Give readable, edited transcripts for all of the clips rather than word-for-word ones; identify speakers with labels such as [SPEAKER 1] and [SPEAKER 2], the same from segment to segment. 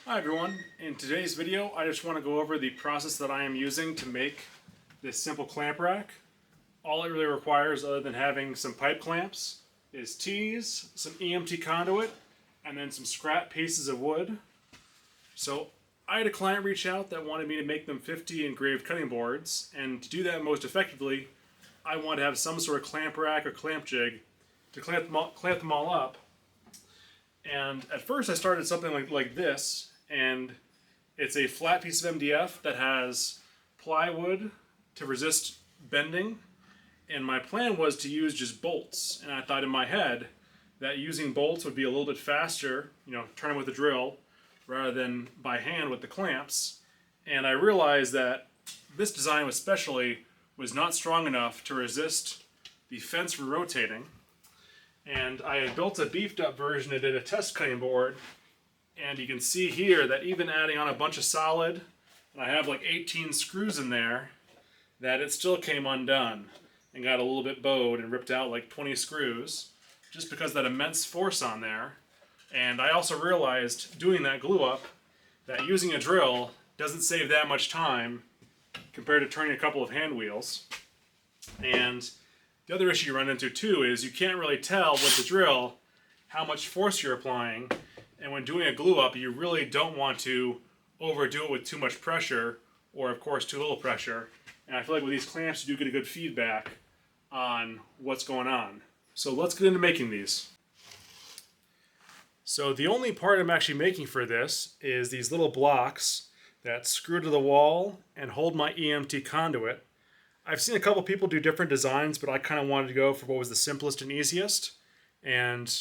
[SPEAKER 1] Hi everyone, in today's video I just want to go over the process that I am using to make this simple clamp rack. All it really requires, other than having some pipe clamps, is tees, some EMT conduit, and then some scrap pieces of wood. So I had a client reach out that wanted me to make them 50 engraved cutting boards, and to do that most effectively I wanted to have some sort of clamp rack or clamp jig to clamp them all up. And at first I started something like this, and it's a flat piece of MDF that has plywood to resist bending, and my plan was to use just bolts. And I thought in my head that using bolts would be a little bit faster, turning with a drill rather than by hand with the clamps. And I realized that this design especially was not strong enough to resist the fence from rotating. And I had built a beefed up version and did a test cutting board, and you can see here that even adding on a bunch of solid, and I have like 18 screws in there, that it still came undone and got a little bit bowed and ripped out like 20 screws just because of that immense force on there. And I also realized doing that glue up that using a drill doesn't save that much time compared to turning a couple of hand wheels. And the other issue you run into too is you can't really tell with the drill how much force you're applying, and when doing a glue up you really don't want to overdo it with too much pressure or of course too little pressure. And I feel like with these clamps you do get a good feedback on what's going on. So let's get into making these. So the only part I'm actually making for this is these little blocks that screw to the wall and hold my EMT conduit. I've seen a couple people do different designs, but I kind of wanted to go for what was the simplest and easiest. And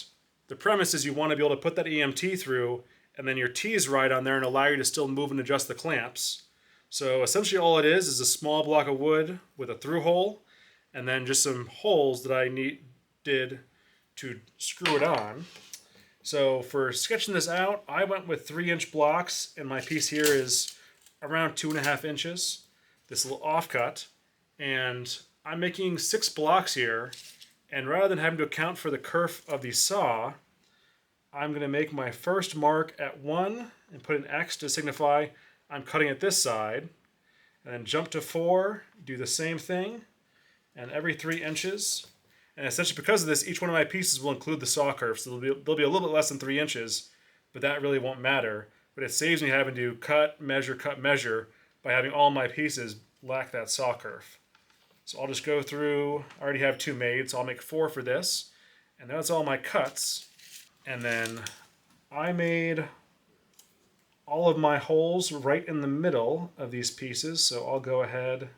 [SPEAKER 1] the premise is you want to be able to put that EMT through, and then your T's right on there and allow you to still move and adjust the clamps. So essentially all it is a small block of wood with a through hole, and then just some holes that I did to screw it on. So for sketching this out, I went with 3-inch blocks, and my piece here is around 2.5 inches. This little offcut. And I'm making 6 blocks here, and rather than having to account for the kerf of the saw, I'm going to make my first mark at 1 and put an X to signify I'm cutting at this side, and then jump to 4, do the same thing, and every 3 inches. And essentially because of this, each one of my pieces will include the saw kerf, so they'll be a little bit less than 3 inches, but that really won't matter. But it saves me having to cut, measure by having all my pieces lack that saw kerf. So I'll just go through, I already have 2 made, so I'll make 4 for this. And that's all my cuts. And then I made all of my holes right in the middle of these pieces, so I'll go ahead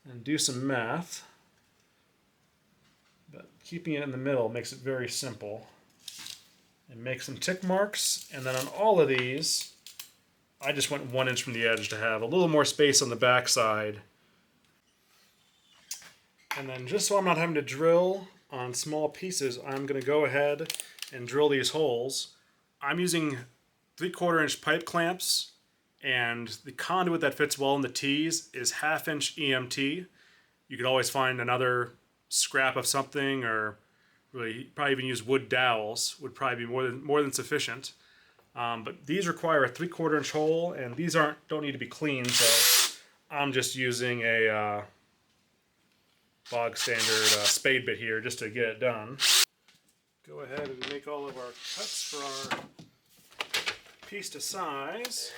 [SPEAKER 1] and do some math. But keeping it in the middle makes it very simple. And make some tick marks, and then on all of these, I just went 1 inch from the edge to have a little more space on the back side. And then just so I'm not having to drill on small pieces, I'm going to go ahead and drill these holes. I'm using 3/4 inch pipe clamps, and the conduit that fits well in the T's is 1/2 inch EMT. You could always find another scrap of something, or really probably even use wood dowels would probably be more than sufficient. But these require a 3/4 inch hole, and these don't need to be cleaned, so I'm just using a bog standard spade bit here just to get it done. Go ahead and make all of our cuts for our piece to size.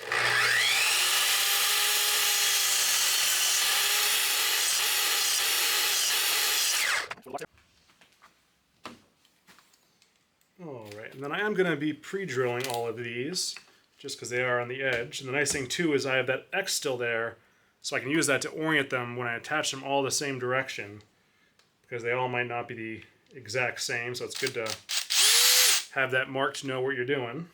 [SPEAKER 1] Alright, and then I am going to be pre-drilling all of these just because they are on the edge. And the nice thing too is I have that X still there, so I can use that to orient them when I attach them all the same direction, because they all might not be the exact same, so it's good to have that mark to know what you're doing.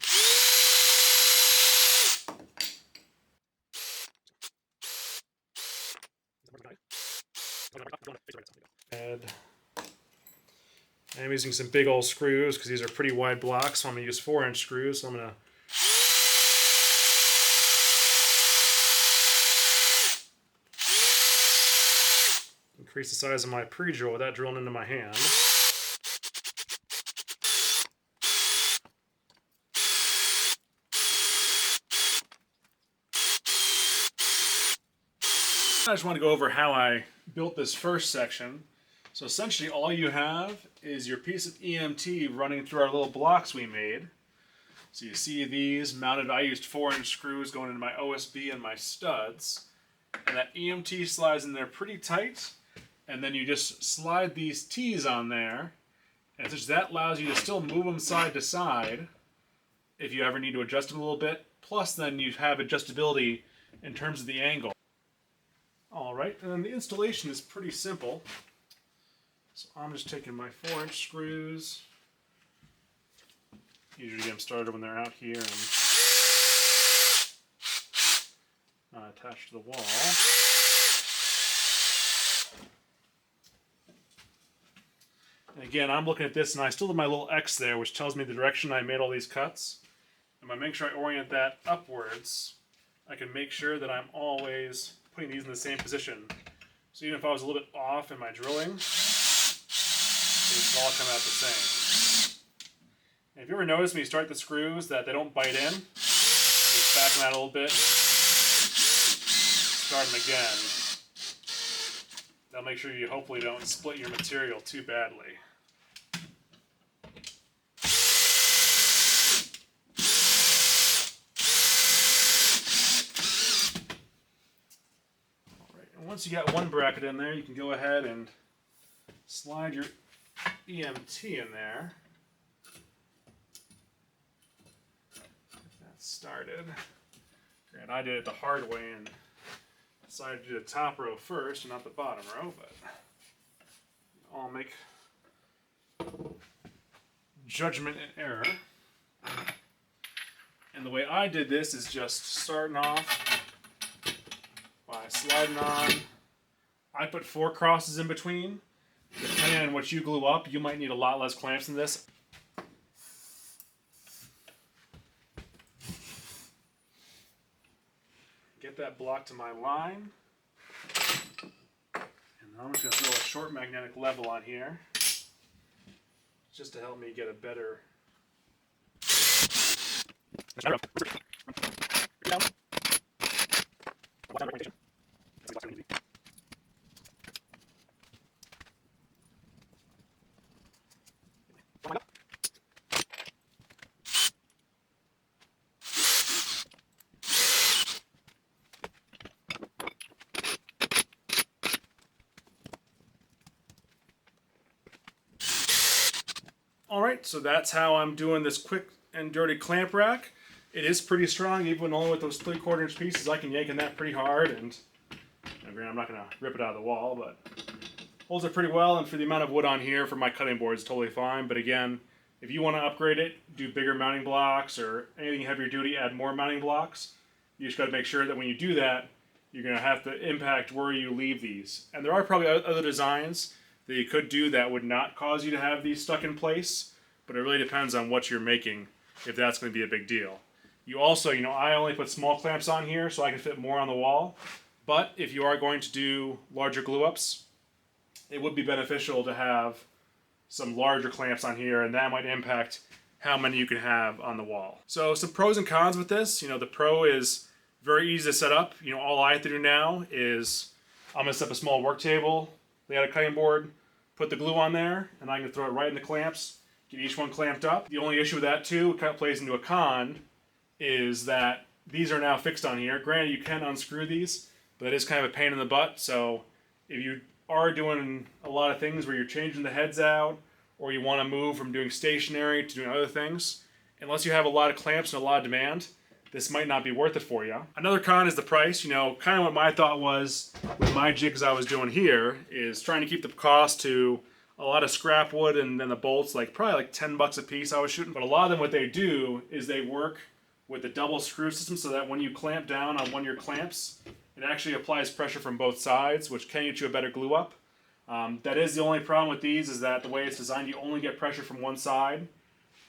[SPEAKER 1] And I'm using some big old screws because these are pretty wide blocks, so I'm going to use 4-inch screws, so I'm going to increase the size of my pre-drill without drilling into my hand. I just want to go over how I built this first section. So essentially all you have is your piece of EMT running through our little blocks we made. So you see these mounted, I used 4-inch screws going into my OSB and my studs. And that EMT slides in there pretty tight. And then you just slide these T's on there. And that allows you to still move them side to side if you ever need to adjust them a little bit. Plus then you have adjustability in terms of the angle. Alright, and then the installation is pretty simple. So I'm just taking my 4-inch screws. Usually get them started when they're out here and attached to the wall. And again, I'm looking at this and I still have my little X there, which tells me the direction I made all these cuts. And by making sure I orient that upwards, I can make sure that I'm always putting these in the same position. So even if I was a little bit off in my drilling, these all come out the same. And if you ever notice when you start the screws that they don't bite in, just back them out a little bit, start them again. That'll make sure you hopefully don't split your material too badly. Alright, and once you got one bracket in there, you can go ahead and slide your EMT in there. Get that started. And I did it the hard way and decided to do the top row first and not the bottom row, but I'll make judgment and error. And the way I did this is just starting off by sliding on. I put 4 crosses in between. Depending on what you glue up, you might need a lot less clamps than this. Get that block to my line. And I'm just going to throw a short magnetic level on here, just to help me get a better... Alright, so that's how I'm doing this quick and dirty clamp rack. It is pretty strong, even only with those 3/4 inch pieces. I can yank in that pretty hard, and I'm not going to rip it out of the wall, but holds it pretty well, and for the amount of wood on here for my cutting board, it's totally fine. But again, if you want to upgrade it, do bigger mounting blocks, or anything heavier duty, add more mounting blocks. You just got to make sure that when you do that, you're going to have to impact where you leave these. And there are probably other designs that you could do that would not cause you to have these stuck in place, but it really depends on what you're making, if that's going to be a big deal. You also, I only put small clamps on here so I can fit more on the wall, but if you are going to do larger glue-ups, it would be beneficial to have some larger clamps on here, and that might impact how many you can have on the wall. So some pros and cons with this. The pro is very easy to set up. All I have to do now is I'm going to set up a small work table, lay out a cutting board, put the glue on there, and I can throw it right in the clamps, get each one clamped up. The only issue with that too, it kind of plays into a con, is that these are now fixed on here. Granted, you can unscrew these, but it is kind of a pain in the butt. So if you are doing a lot of things where you're changing the heads out, or you want to move from doing stationary to doing other things, unless you have a lot of clamps and a lot of demand, this might not be worth it for you. Another con is the price. Kind of what my thought was with my jigs I was doing here is trying to keep the cost to a lot of scrap wood and then the bolts, probably like 10 bucks a piece I was shooting. But a lot of them, what they do is they work with the double screw system so that when you clamp down on one of your clamps, it actually applies pressure from both sides, which can get you a better glue up. That is the only problem with these, is that the way it's designed, you only get pressure from one side.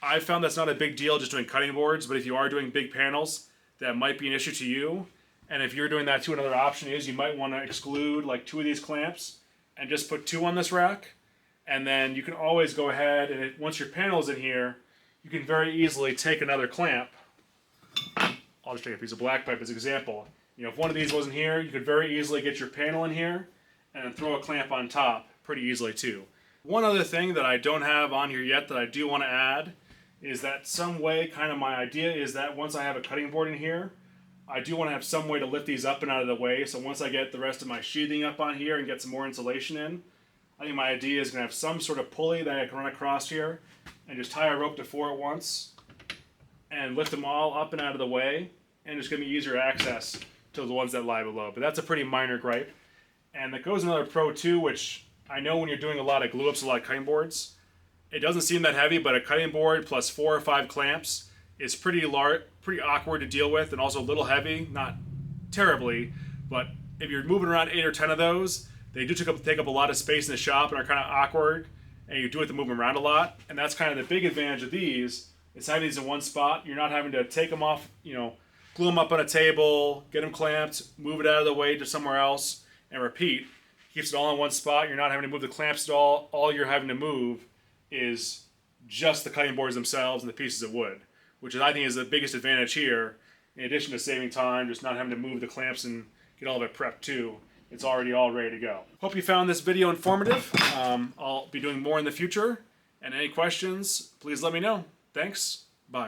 [SPEAKER 1] I found that's not a big deal just doing cutting boards, but if you are doing big panels, that might be an issue to you. And if you're doing that too, another option is you might want to exclude 2 of these clamps and just put 2 on this rack. And then you can always go ahead and once your panel's in here, you can very easily take another clamp. I'll just take a piece of black pipe as an example. You know, if one of these wasn't here, you could very easily get your panel in here and then throw a clamp on top pretty easily too. One other thing that I don't have on here yet that I do want to add is that some way, kind of my idea is that once I have a cutting board in here, I do want to have some way to lift these up and out of the way. So once I get the rest of my sheathing up on here and get some more insulation in, I think my idea is going to have some sort of pulley that I can run across here and just tie a rope to 4 at once and lift them all up and out of the way, and it's going to be easier access to the ones that lie below. But that's a pretty minor gripe. And that goes another pro too, which I know when you're doing a lot of glue ups, a lot of cutting boards, it doesn't seem that heavy, but a cutting board plus 4 or 5 clamps is pretty large, pretty awkward to deal with, and also a little heavy, not terribly, but if you're moving around 8 or 10 of those, they do take up a lot of space in the shop and are kind of awkward, and you do have to move them around a lot. And that's kind of the big advantage of these, is having these in one spot. You're not having to take them off, you know, glue them up on a table, get them clamped, move it out of the way to somewhere else, and repeat. Keeps it all in one spot. You're not having to move the clamps at all. All you're having to move is just the cutting boards themselves and the pieces of wood, which I think is the biggest advantage here. In addition to saving time, just not having to move the clamps and get all of it prepped too. It's already all ready to go. Hope you found this video informative. I'll be doing more in the future. And any questions, please let me know. Thanks. Bye.